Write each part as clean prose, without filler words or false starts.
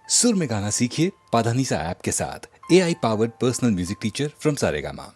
सुर में गाना सीखिए पाधानीसा ऐप के साथ। AI powered personal music teacher from Saregama.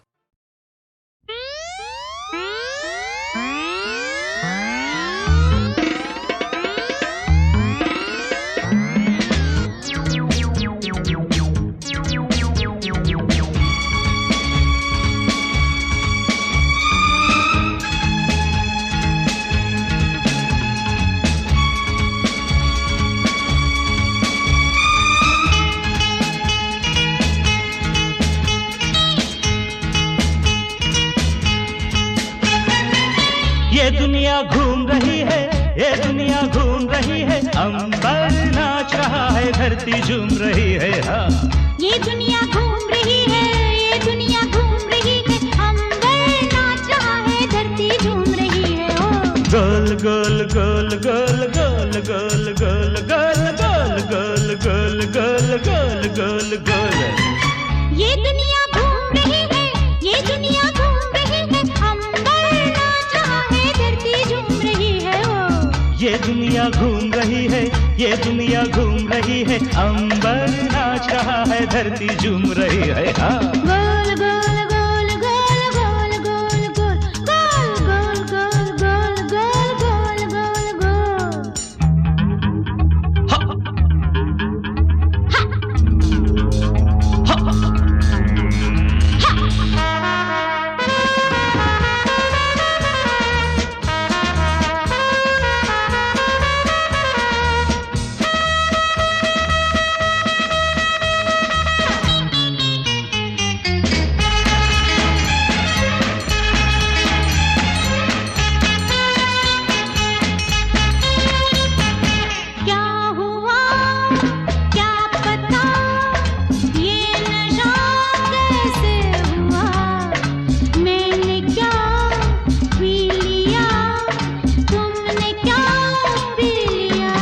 ये दुनिया घूम रही है, ये दुनिया घूम रही है, अंबर नाच रहा है, धरती झूम रही है। हाँ, ये दुनिया घूम रही है, ये दुनिया घूम रही है, अंबर नाच रहा है, धरती झूम रही है। ओ गोल गोल गोल गोल गोल गोल गोल गोल गोल गोल गोल गोल गोल गोल। ये दुनिया घूम रही है, ये दुनिया घूम रही है, अंबर नाच रहा है, धरती झूम रही है। ओ ये दुनिया घूम रही है, ये दुनिया घूम रही है, अंबर नाच रहा है, धरती झूम रही है। हाँ, गोल गोल गोल गोल गोल गोल गोल गोल गोल गोल गोल गोल गोल। क्या हुआ क्या पता, ये नशा कैसे हुआ, मैंने क्या पी लिया, तुमने क्या पी लिया।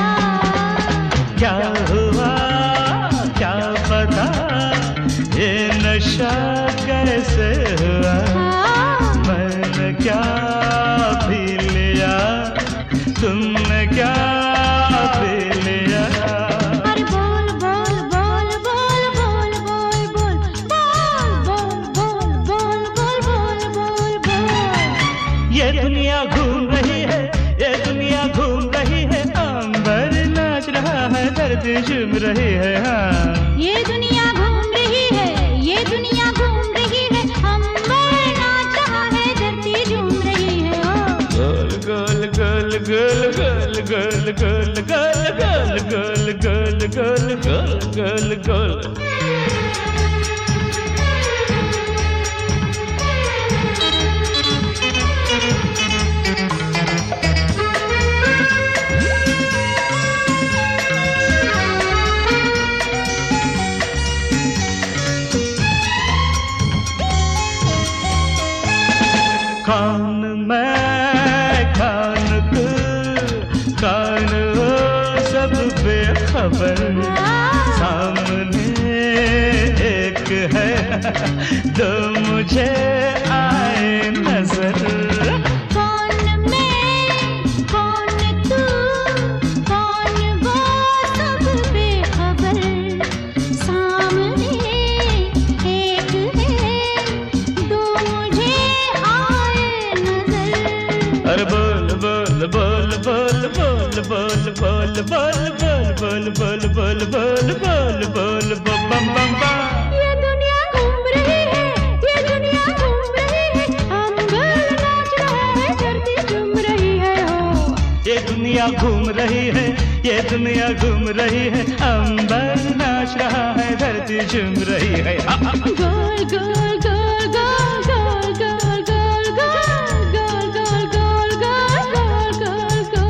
क्या हुआ क्या पता, ये नशा कैसे हुआ, मैंने क्या पी लिया, तुमने क्या पी लिया। अरे बोल बोल बोल बोल बोल बोल बोल बोल बोल बोल बोल बोल बोल बोल। ये दुनिया घूम रही है, ये दुनिया घूम रही है, अंबर नाच रहा है, धरती झूम रही है। हाँ, ये दुनिया घूम रही है, ये दुनिया घूम रही है, अंबर नाच रहा है, धरती झूम रही है। ओ गोल गोल गोल गोल गोल गोल गोल गोल गोल गोल गोल गोल गोल गोल। कान मैं कान तू, कान हो सब बेखबर, सामने एक है, दो मुझे आए नजर। कौन मैं कौन तू, कौन वो सब बेखबर, सामने एक है, दो मुझे आए नजर। अरे बोल बोल बोल बोल बोल बोल बोल बोल बोल बोल बोल बोल बोल बोल बम बम बम। ये दुनिया घूम रही है, ये दुनिया घूम रही है, अंबर नाच रहा है, धरती झूम रही है। हो ये दुनिया घूम रही है, ये दुनिया घूम रही है, अंबर नाच रहा है, धरती झूम रही है। गोल गोल गोल गोल गोल गोल गोल गोल गोल गोल गोल गोल गोल गोल।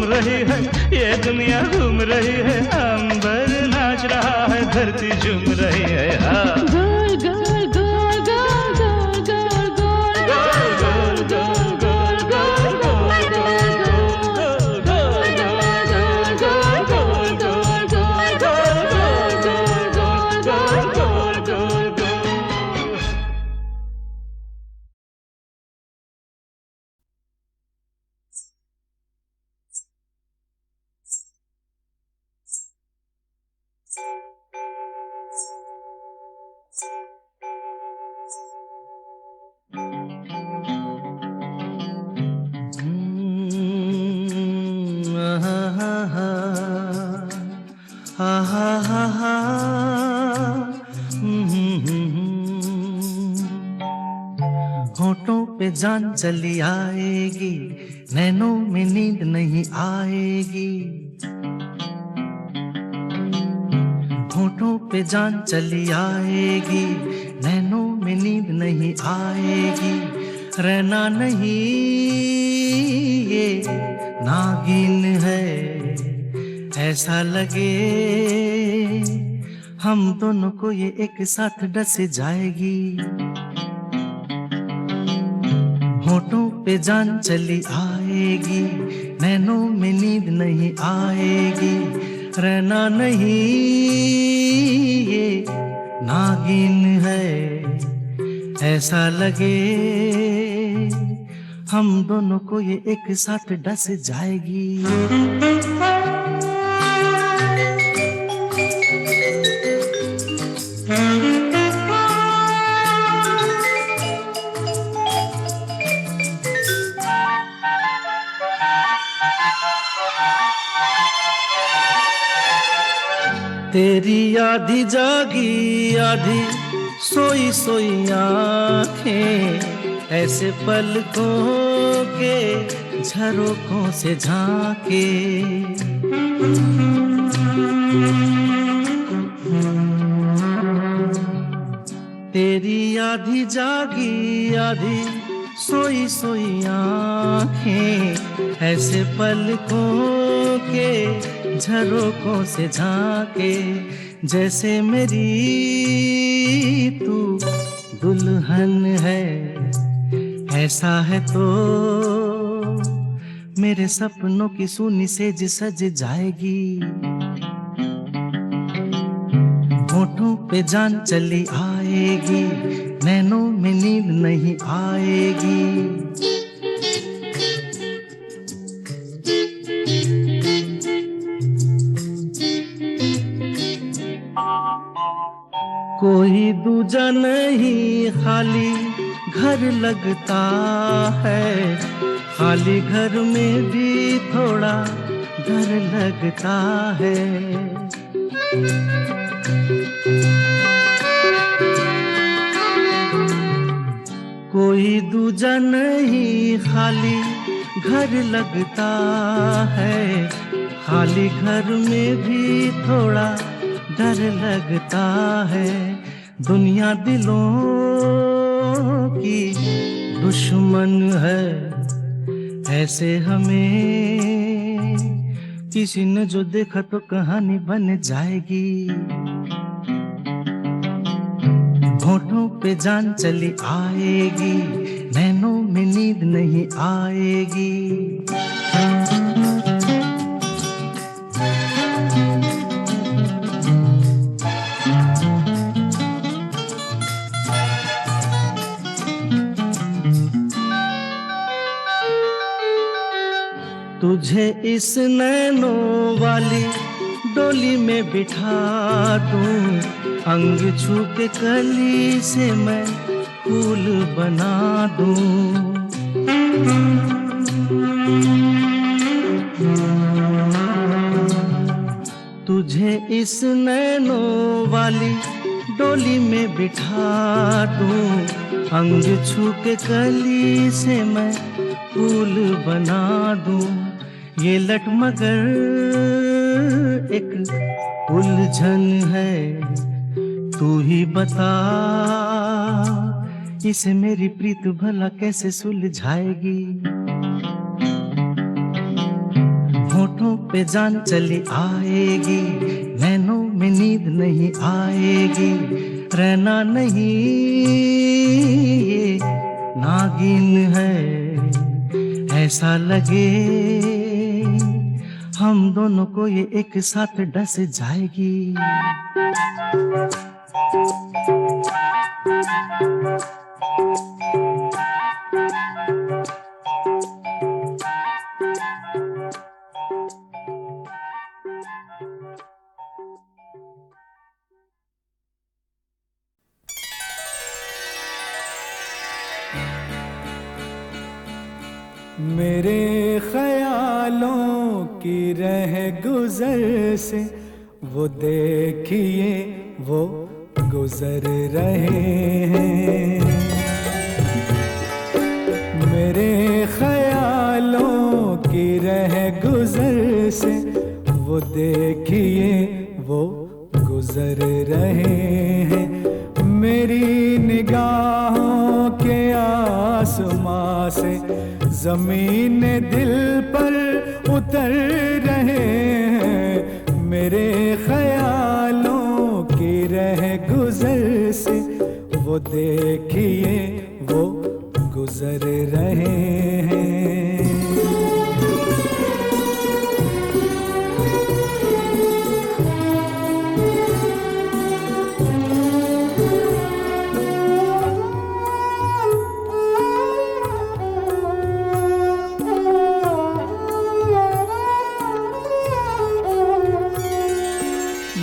झूम रही है, ये दुनिया घूम रही है, अंबर नाच रहा है, धरती झूम रही है। हाँ गोल गोल गोल गोल गोल गोल गोल गोल गोल गोल गोल गोल होठों पे जान चली आएगी, नैनों में नींद नहीं आएगी। होठों पे जान चली आएगी, नैनों में नींद नहीं आएगी। रहना नहीं ये नागिन है, ऐसा लगे हम दोनों को ये एक साथ डस जाएगी। होठों पे जान चली आएगी, नैनों में नींद नहीं आएगी। रहना नहीं ये नागिन है, ऐसा लगे हम दोनों को ये एक साथ डस जाएगी। तेरी आधी जागी आधी सोई सोई आँखें, ऐसे पलकों के झरोखों से झांके। तेरी आधी जागी आधी सोई सोई आँखें, ऐसे पलकों के झरोखों से झांके। जैसे मेरी तू दुल्हन है, ऐसा है तो मेरे सपनों की सूनी सेज सज जाएगी। होठों पे जान चली आएगी, नैनों में नींद नहीं आएगी। कोई दूजा नहीं, खाली घर लगता है, खाली घर में भी थोड़ा डर लगता है। कोई दूजा नहीं, खाली घर लगता है, खाली घर में भी थोड़ा डर लगता है। दुनिया दिलों की दुश्मन है, ऐसे हमें किसी ने जो देखा तो कहानी बन जाएगी। होठों पे जान चली आएगी, नैनों में नींद नहीं आएगी। तुझे इस नैनों वाली डोली में बिठा दूं, अंग छू के कली से मैं फूल बना दूं। तुझे इस नैनों वाली डोली में बिठा दूं, अंग छू के कली से मैं फूल बना दूं। ये लट मगर एक उलझन है, तू ही बता इसे मेरी प्रीत भला कैसे सुलझाएगी। होठों पे जान चली आएगी, नैनों में नींद नहीं आएगी, रहना नहीं ये नागिन है ऐसा लगे, हम दोनों को ये एक साथ डस जाएगी। मेरे ख्यालों की रह गुजर से वो देखिए वो गुजर रहे हैं। मेरे ख्यालों की रह गुजर से वो देखिए वो गुजर रहे हैं। मेरी निगाहों के आसमां से ज़मीन दिल पर उतर रहे हैं। मेरे ख्यालों की रह गुजर से वो देखिए वो गुजर रहे हैं।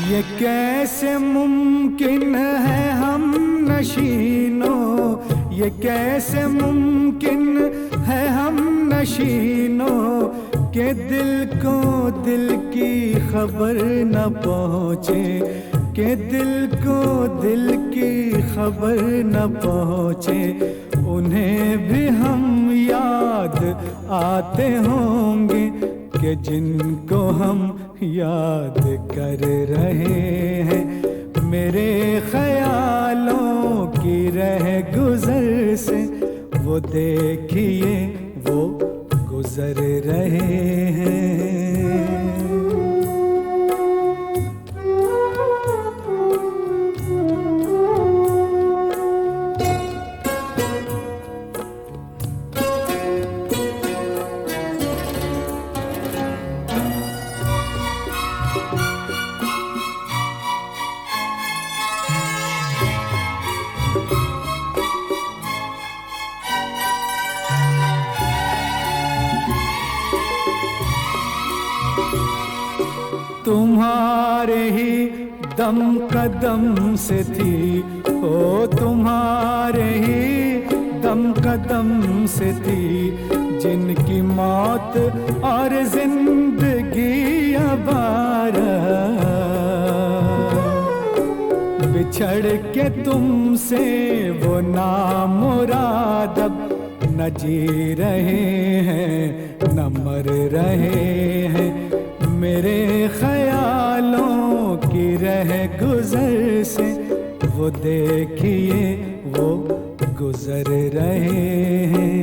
ये कैसे मुमकिन है हम नशीनों, ये कैसे मुमकिन है हम नशीनों के दिल को दिल की खबर न पहुँचे, के दिल को दिल की खबर न पहुँचे। उन्हें भी हम याद आते होंगे कि जिनको हम याद कर रहे हैं। मेरे ख्यालों की रह गुजर से वो देखिए वो गुजर रहे हैं। तुम्हारे ही दम कदम से थी, ओ तुम्हारे ही दम कदम से थी, जिनकी मौत और जिंदगी अबारा। बिछड़ के तुमसे वो नामुराद अब न जी रहे हैं न मर रहे हैं। मेरे ख्यालों की रह गुजर से वो देखिए वो गुजर रहे हैं।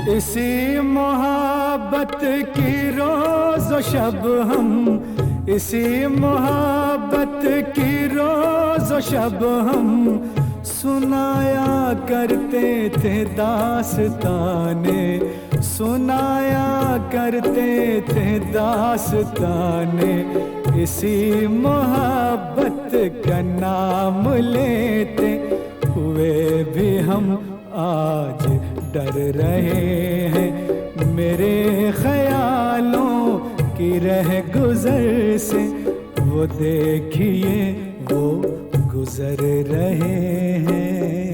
इसी मोहब्बत की रोज़ व शब हम, इसी मोहब्बत की रोज़ व शब हम सुनाया करते थे दास्ताने, सुनाया करते थे दास्ताने। इसी मोहब्बत का नाम लेते हुए भी हम आज डर रहे हैं। मेरे ख्यालों की रह गुजर से वो देखिए वो गुजर रहे हैं।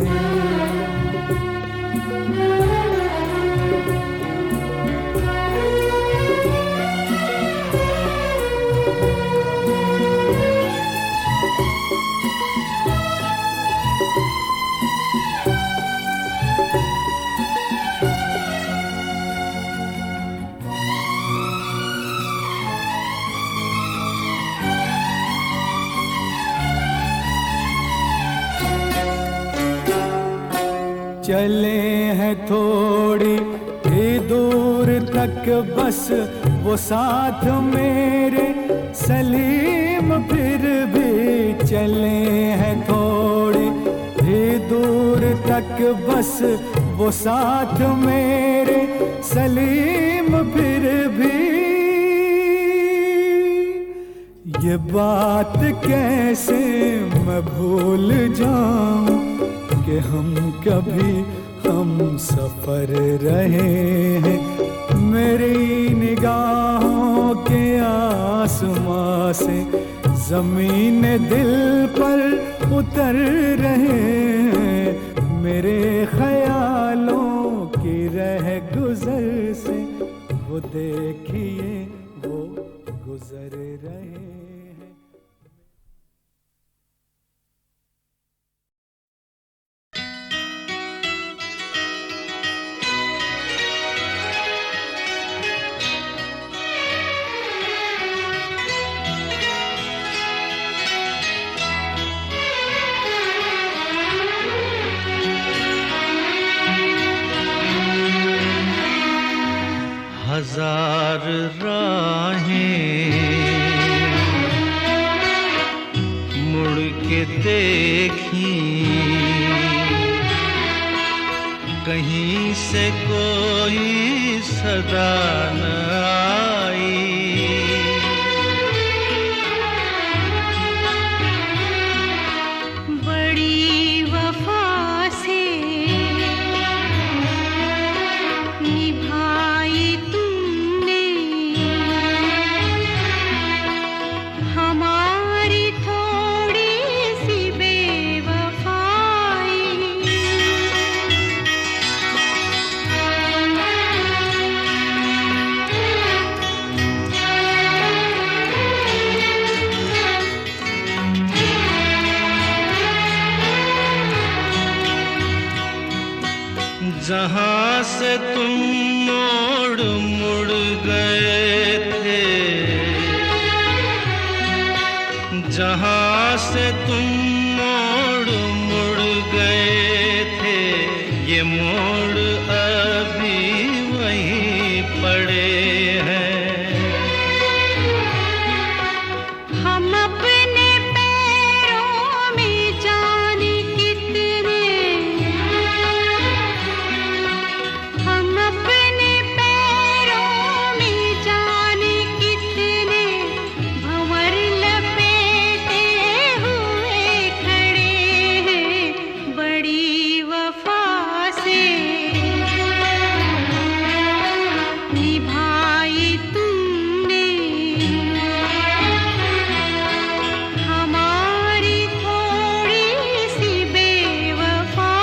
चले हैं थोड़ी ही दूर तक बस वो साथ मेरे सलीम, फिर भी चले हैं थोड़ी ही दूर तक बस वो साथ मेरे सलीम, फिर भी ये बात कैसे मैं भूल जाऊं कि हम कभी हम सफर रहे हैं। मेरी निगाहों के आसमां से ज़मीन दिल पर उतर रहे हैं। मेरे ख्यालों की रह गुजर से वो देखिए वो गुजर रहे हैं। हजार राहें मुड़ के देखी, कहीं से कोई सदा न आई। बड़ी वफा से निभाई तुमने हमारी थोड़ी सी बेवफाई। जहाँ से तुम मोड़ मुड़ गए थे, जहाँ से तुम मोड़ मुड़ गए थे, ये मोड़ अभी वहीं पड़े हैं। हम अपने पैरों में जाने कितने, हम अपने पैरों में जाने कितने भंवर लपेटे हुए खड़े हैं। बड़ी वफा से निभाई तुमने हमारी थोड़ी सी बेवफाई।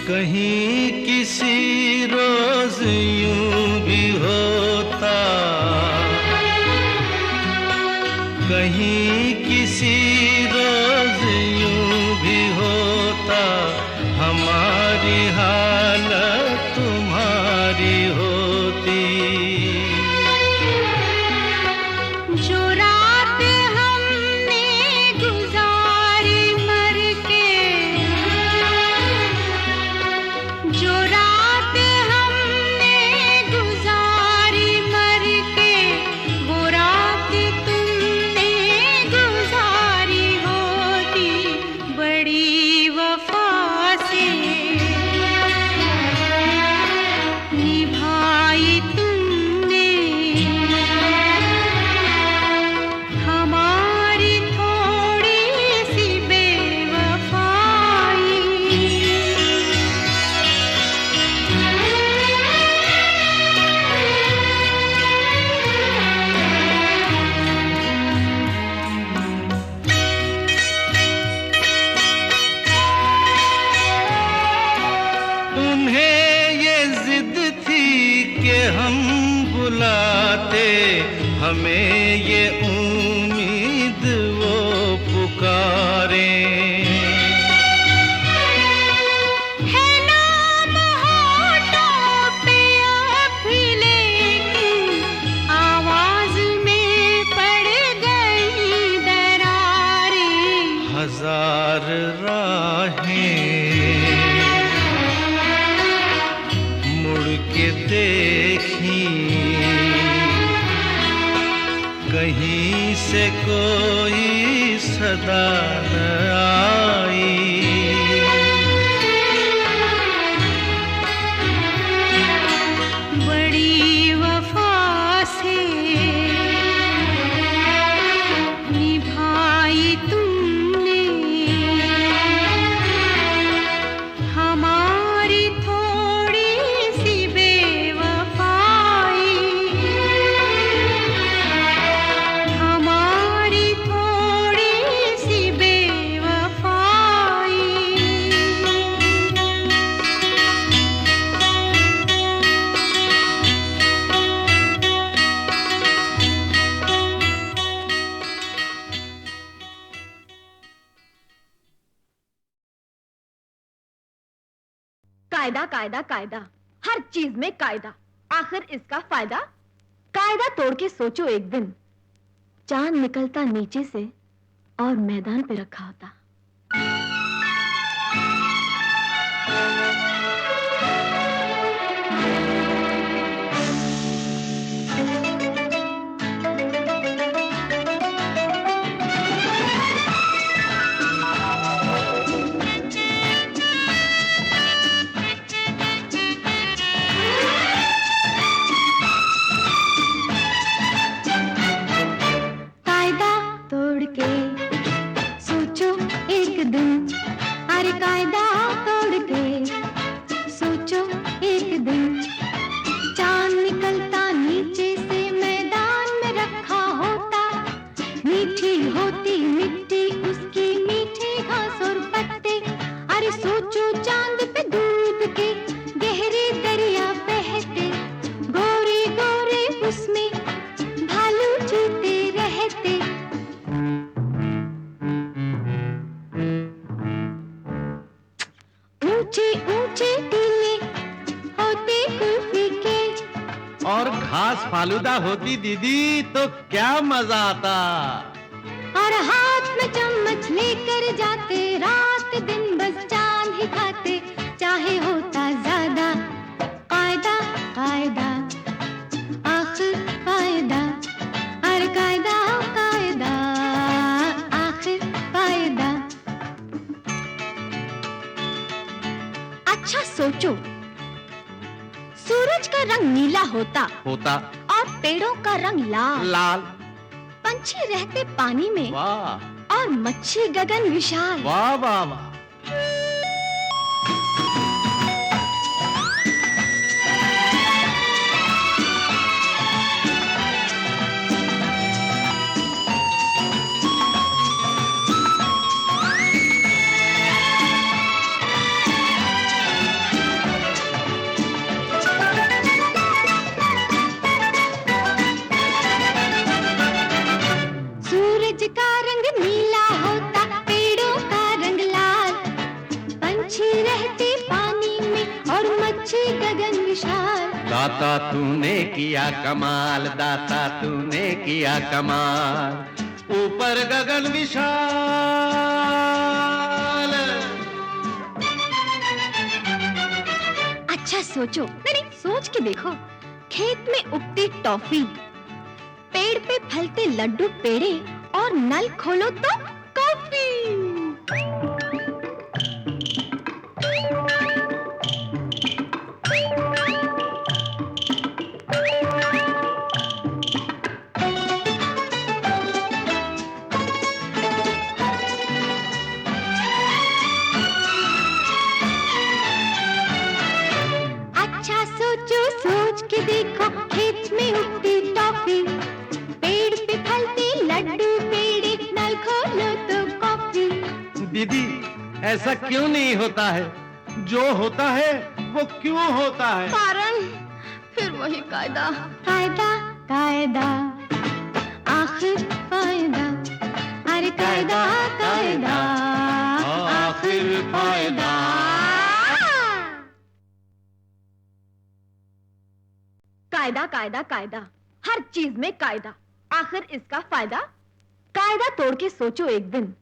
कहीं किसी रोज यूं भी होता, कहीं किसी रोज यूं भी होता, हमारी हालत तुम्हारी होती। जो रात हमने गुजारी मर के, जो रात हमने गुजारी मर के, वो रात तुमने गुजारी होती। बड़ी वफा से निभाई तुमने हमारी थोड़ी सी बेवफाई। उन्हें ये जिद थी कि हम बुलाते, हमें ये उम्मीद वो पुकारे। बाहें मुड़ के देखी, कहीं से कोई सदा न आई। बड़ी वफा से निभाई तुमने हमारी थोड़ी सी बेवफाई, हमारी थोड़ी सी बेवफाई। कायदा कायदा कायदा, हर चीज में कायदा, आखिर इसका फायदा। कायदा तोड़ के सोचो एक दिन, चांद निकलता नीचे से और मैदान पे रखा होता। कायदा तोड़ के सोचो एक दिन, अरे कायदा तोड़ के सोचो एक दिन, चांद निकलता नीचे से मैदान में रखा होता। मीठी होती मिट्टी उसकी, मीठी घास और पत्ते। अरे सोचो चांद पे दूध के गहरे दरिया बहते, गोरे गोरे उसमें भालू जीते रहते। ऊंचे ऊंचे टीले होते कुल्फी के, और घास फालूदा होती दीदी तो क्या मजा आता। और हाथ में चम्मच लेकर जाते, रात दिन बस चांद ही खाते, चाहे होता ज्यादा। कायदा कायदा आखिर कायदा, अरे कायदा कायदा आखिर कायदा। अच्छा सोचो, सूरज का रंग नीला होता और पेड़ों का रंग लाल। लाल। पंछी रहते पानी में वाह और मच्छी गगन विशाल। वाह वाह वाह। सूरज का रंग नीला होता, पेड़ों का रंग लाल। पंछी रहते पानी में और मच्छी गगन विशाल। दाता तूने किया कमाल, दाता तूने किया कमाल, ऊपर गगन विशाल। अच्छा सोचो, नहीं सोच के देखो, खेत में उगती टॉफी, पेड़ पे फलते लड्डू पेड़े, और नल खोलो तो कॉफी। अच्छा सोचो, सोच के देखो, खेत में उगती टॉफी, पेड़ पे फलते लड्डू पेड़े, नल खोलो तो कॉफी। दीदी ऐसा क्यों नहीं होता है, जो होता है वो क्यों होता है। कारण फिर वही कायदा। कायदा कायदा आखिर कायदा, अरे कायदा कायदा आखिर फायदा। कायदा कायदा कायदा, हर चीज में कायदा, आखिर इसका फायदा। कायदा तोड़ के सोचो एक दिन,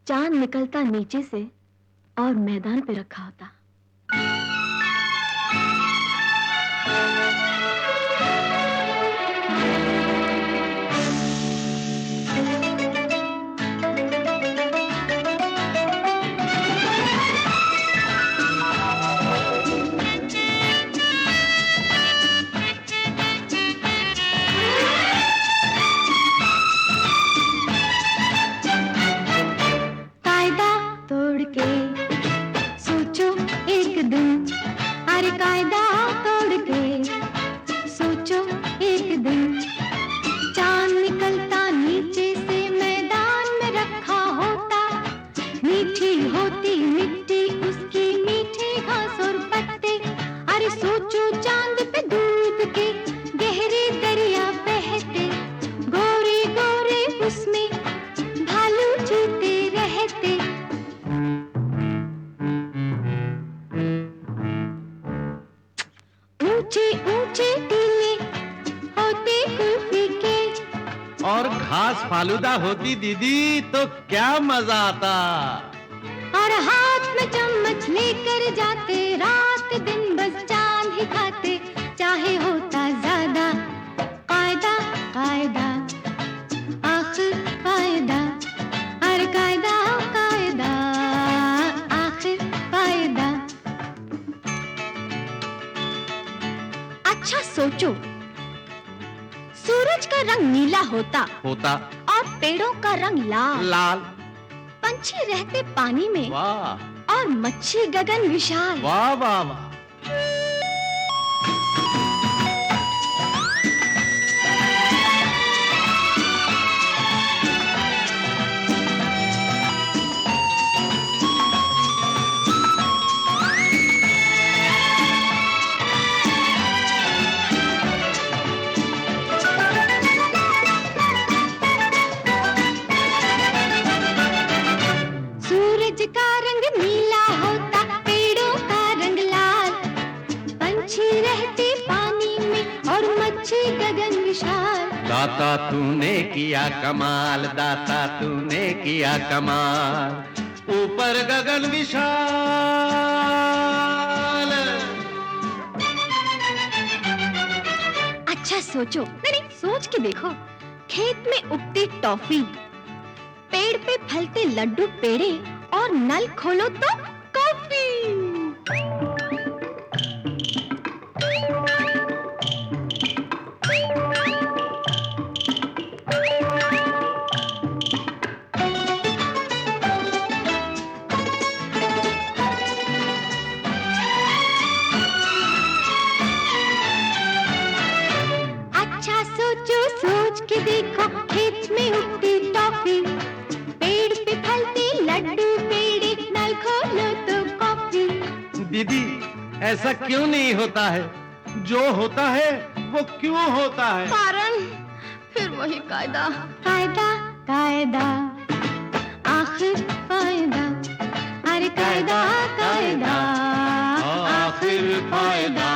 चांद निकलता नीचे से और मैदान पे रखा होता। कायदा तोड़ के सोचो एक दिन, अरे कायदा तोड़ के सोचो एक दिन, चांद निकलता नीचे से मैदान में रखा होता, मीठी होती मिट्टी उसकी, मीठी घास और पत्ते, अरे सोचो चांद पे दूध के गहरे दरिया बहते, गोरे गोरे उसमें भालू चीते रहते। ऊंचे ऊंचे टीले होते कुल्फी के, और घास फालूदा होती दीदी तो क्या मजा आता। और हाथ में चम्मच लेकर जाते, रात दिन बस चांद ही खाते, चाहे होता ज्यादा। कायदा कायदा आखिर कायदा, अरे कायदा कायदा आखिर कायदा। अच्छा सोचो, सूरज का रंग नीला होता और पेड़ों का रंग लाल, लाल। पंछी रहते पानी में वाह और मच्छी गगन विशाल। वाह वाह वाह। सूरज का रंग नीला होता, पेड़ों का रंग लाल, पंछी रहते पानी में और मच्छी गगन विशाल। दाता तूने किया कमाल, दाता तूने किया कमाल, ऊपर गगन विशाल। अच्छा सोचो, नहीं सोच के देखो, खेत में उगती टॉफी, पेड़ पे फलते लड्डू पेड़े, और नल खोलो तो कॉफी। अच्छा सोचो सोच के देखो, खेत में उगती टॉफी, पेड़ पे फलते लड्डू पेड़े, नल खोलो तो कॉफी। दीदी ऐसा क्यों नहीं होता है, जो होता है वो क्यों होता है। कारण फिर वही कायदा। कायदा कायदा आखिर कायदा, अरे कायदा कायदा आखिर कायदा।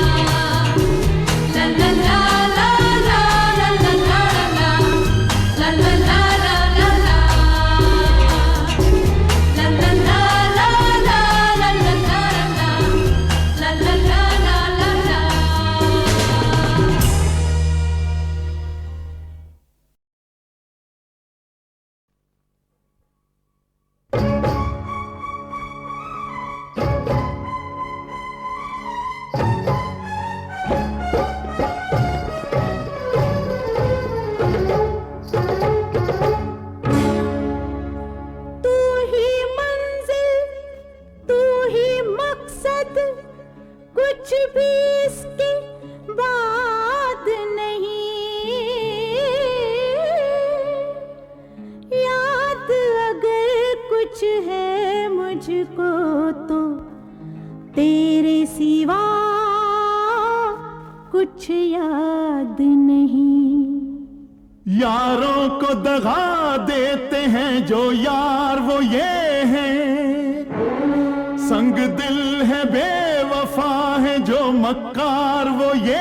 कुछ भी इसके बाद नहीं, याद अगर कुछ है मुझको तो तेरे सिवा कुछ याद नहीं। यारों को दगा देते हैं जो यार वो ये हैं, संग दिल है बेवफा है जो मक्कार वो ये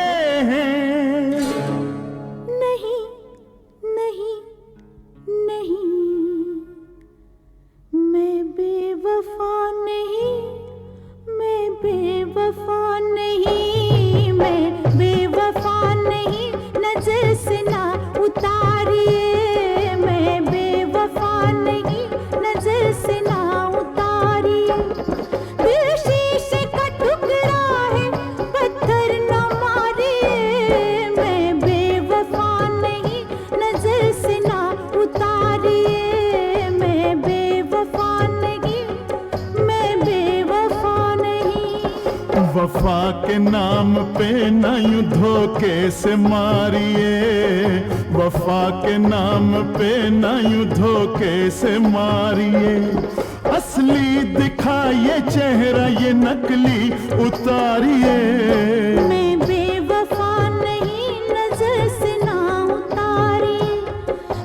हैं। नहीं नहीं नहीं, मैं बेवफा नहीं, मैं बेवफा नहीं, मैं बेवफा नहीं, नजर से ना उतारिए, मैं बेवफा नहीं, नजर से ना उतारिए। दिल शीशे का टुकड़ा है, पत्थर न मारिए, मैं बेवफा नहीं, नजर से ना उतारिए, मैं बेवफा नहीं, मैं बेवफा नहीं। वफा के नाम पे न यूं धोखे से मारिए, वफा के नाम पे न यूं धोखे से मारिए। असली दिखाइए चेहरा ये नकली उतारिए। मैं बेवफा नहीं, नजर से ना उतारिए।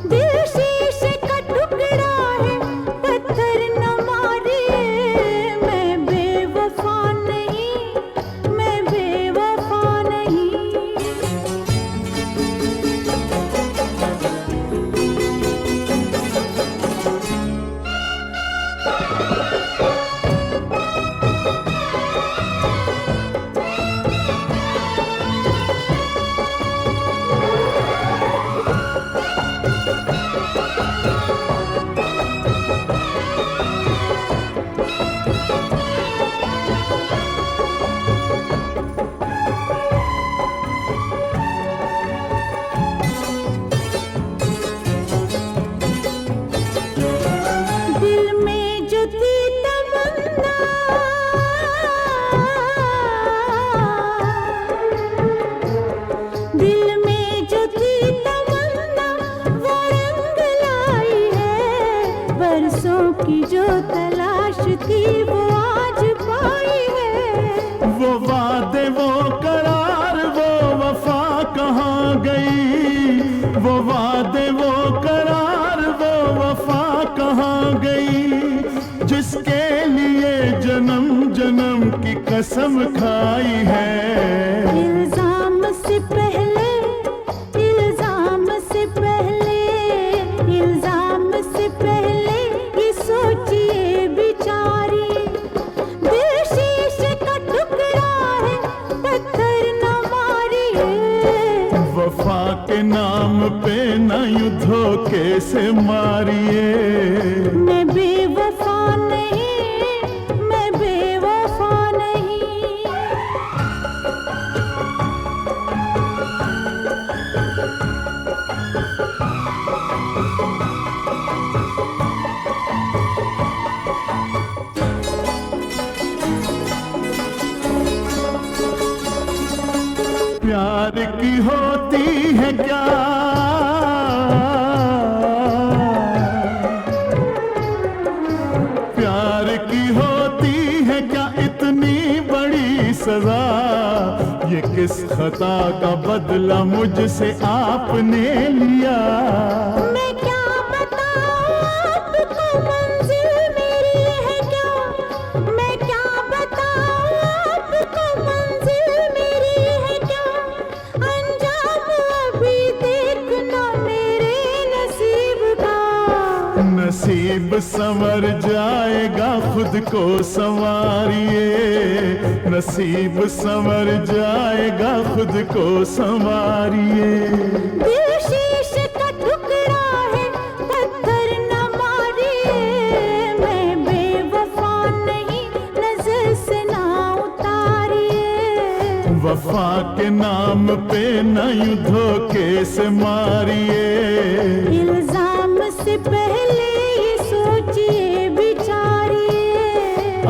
दिल शीशे का टुकड़ा है, पत्थर न मारिए, मैं बेवफा नहीं, मैं बेवफा नहीं। दिल में जो थी तमन्ना, दिल में जो थी तमन्ना, वो रंग लाई है। बरसों की जो तलाश थी वो आज पाई है। वो वादे वो करार वो वफा कहाँ गई, वो वादे वो करार वो वफा कहाँ गई। जिसके लिए जन्म जन्म की कसम खाई है। इल्जाम से पहले, इल्जाम से पहले, इल्जाम से पहले ये सोचिए बिचारी। दिल शीशे का टुकड़ा है, पत्थर न मारिए। वफा के नाम पे न यूं धोखे से मारिए। मैं बेवफा नहीं, मैं बेवफा नहीं। प्यार की होती है क्या प्यार की होती है क्या इतनी बड़ी सजा। ये किस खता का बदला मुझसे आपने लिया। मैं क्या बताऊं आपको, मंजिल मेरी है क्या। मैं क्या बताऊं आपको, मंजिल मेरी है क्या। अंजाम अभी देखना मेरे नसीब का। नसीब संवर जाएगा खुद को संवारिए। नसीब संवर जाएगा खुद को संवारिए। दिल शीशे का टुकड़ा है, पत्थर न मारिए। मैं बेवफा नहीं, नजर से ना उतारिए। वफा के नाम पे न यूं धोखे से मारिए। इल्जाम से पहले ये सोचिए बिचारिए।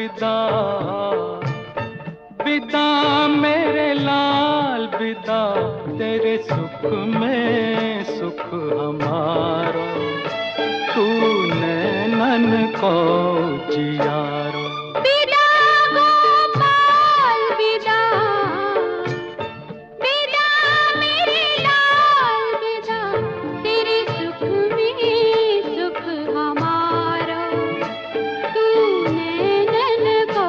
विदा, विदा मेरे लाल विदा, तेरे सुख में सुख हमारो, तूने नन को जियारो। विदा गोपाल विदा, विदा मेरे लाल विदा, तेरे सुख में सुख हमारो, तूने नन को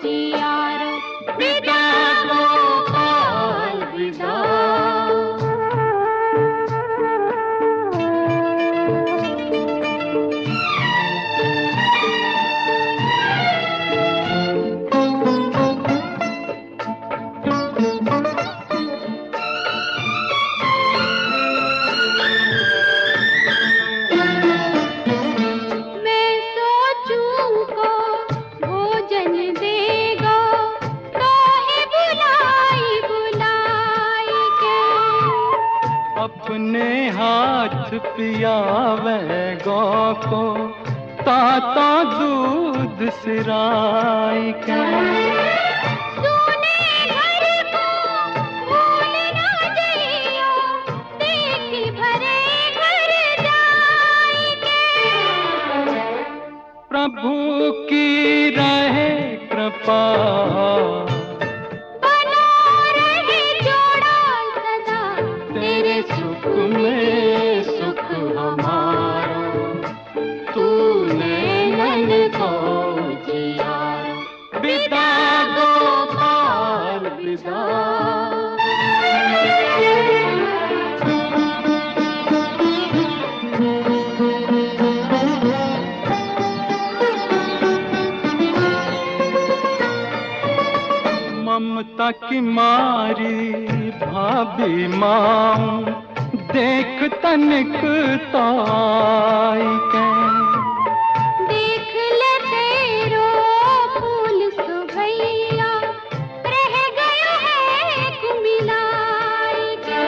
जियारो। विदा गोपाल विदा। मैं सोचूं को भोजन देगा, काहे बुलाई बुलाई के, अपने हाथ पियावेगो को, ताता दूध सिराई के। तूने घर को भूल ना जइयो, देखी भरे घर जाई के। प्रभु की रहे कृपा, बना रहे जोड़ा सदा, तेरे सुख में सुख हमारो, तूने मन को जियारो। विदा गोपाल विदा। ममता की मारी भाभी माँ, देख तनिक ताई के। देख ले तेरो फूल सुभैया, रह गयो है कुमिलाई के।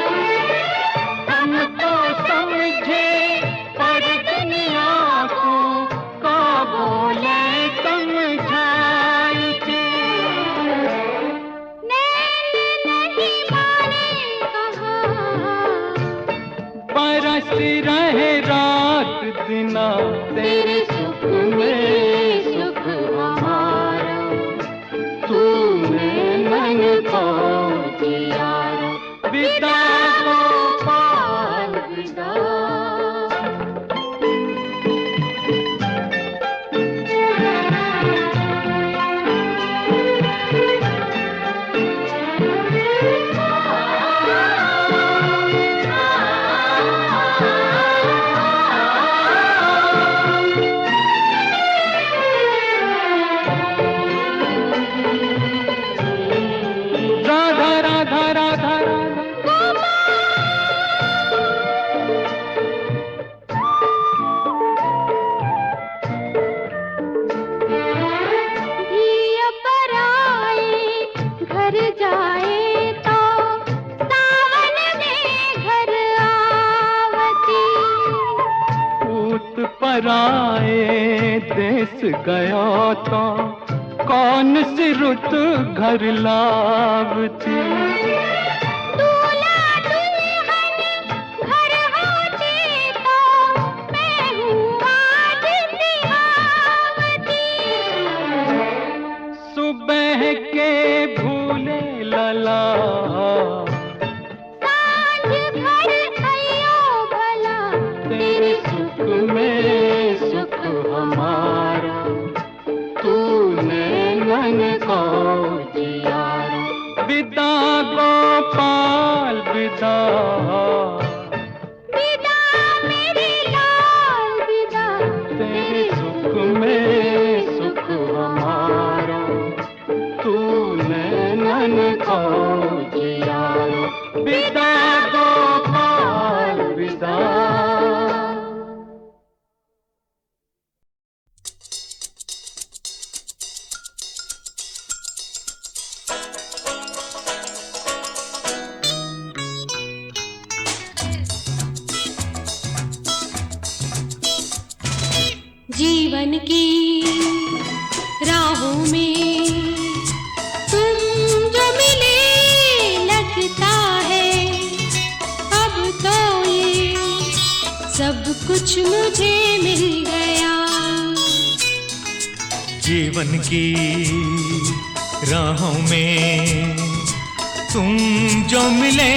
हम तो समझे पर दुनिया को, का बोले समझाई के। नैन नहीं माने कहा, बरस रहे रात दिना, तेरे सुख में सुख हमारा, तूने मन को जियारो। विदा गोपाल विदा। राधा राधा राधा राधा। धिया पर आए घर जाए तो, सावन में घर आवती। पूत पराए देश गया तो, कौन सी रुत घर लावती। दूल्हा दुल्हन घर होते तो, मैं हूँ आज सिहावती। सुबह के भूले लला, सांझ घर आयो भला, तेरे सुख में सुख हमारा, तूने मन को जियारो। विदा गोपाल विदा, विदा मेरे लाल विदा, तेरे सुख में सुख हमारा, तूने मन को जियारो। विदा गोपाल विदा। जीवन की राहों में तुम जो मिले लगता है अब तो ये सब कुछ मुझे मिल गया। जीवन की राहों में तुम जो मिले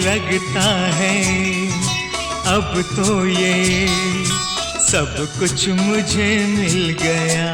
लगता है अब तो ये सब कुछ मुझे मिल गया।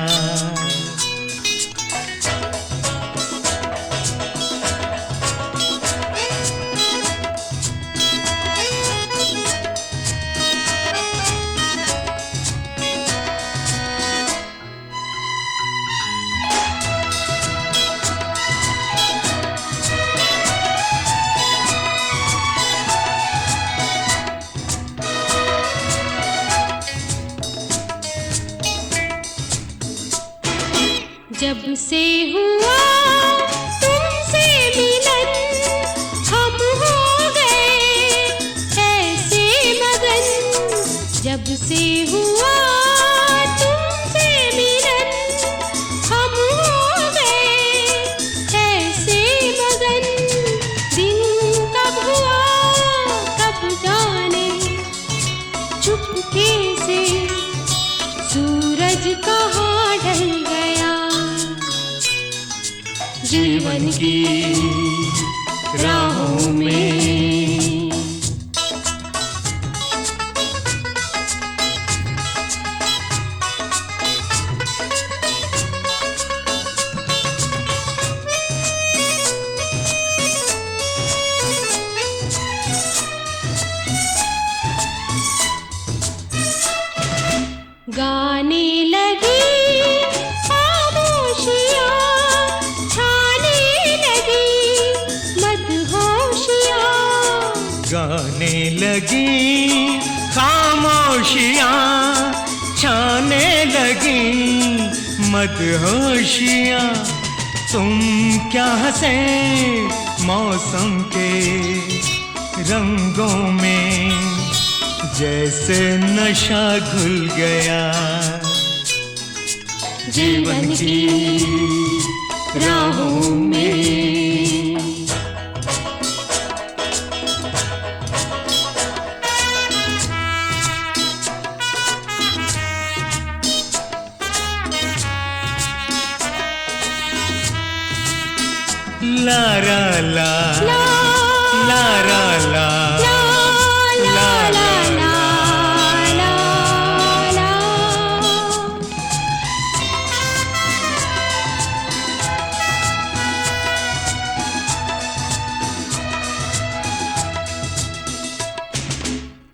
जब से हुआ तुमसे मिलन हम हो गए ऐसे मगन। जब से हुआ तुमसे मिलन हम हो गए ऐसे मगन। दिन कब हुआ कब जाने चुपके से सूरज कहाँ ढल गया। जीवन की राहों में गाने लगी खामोशियाँ छाने लगी मदहोशियाँ। गाने लगी खामोशियाँ छाने लगी मदहोशियाँ। तुम क्या हंसे मौसम के रंगों में जैसे नशा घुल गया। जीवन की राहों में ला रा ला ला रा ला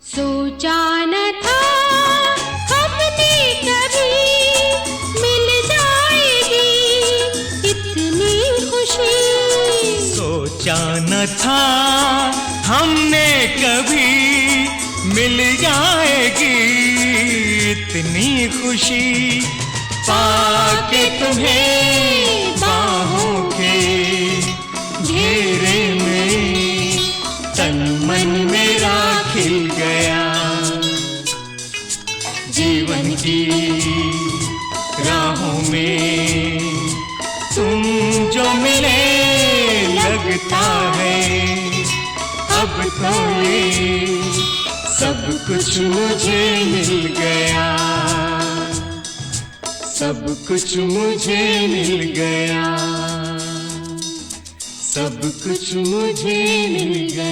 सोचा न था हमने कभी मिल जाएगी इतनी खुशी। सोचा न था हमने कभी मिल जाएगी इतनी खुशी। पाके तुम्हें बाहों के घेरे में तन मन मेरा खिल गया। जीवन की राहों में तुम जो मिले लगता है अब तो ये सब कुछ मुझे मिल गया। सब कुछ मुझे मिल गया। सब कुछ मुझे मिल गया।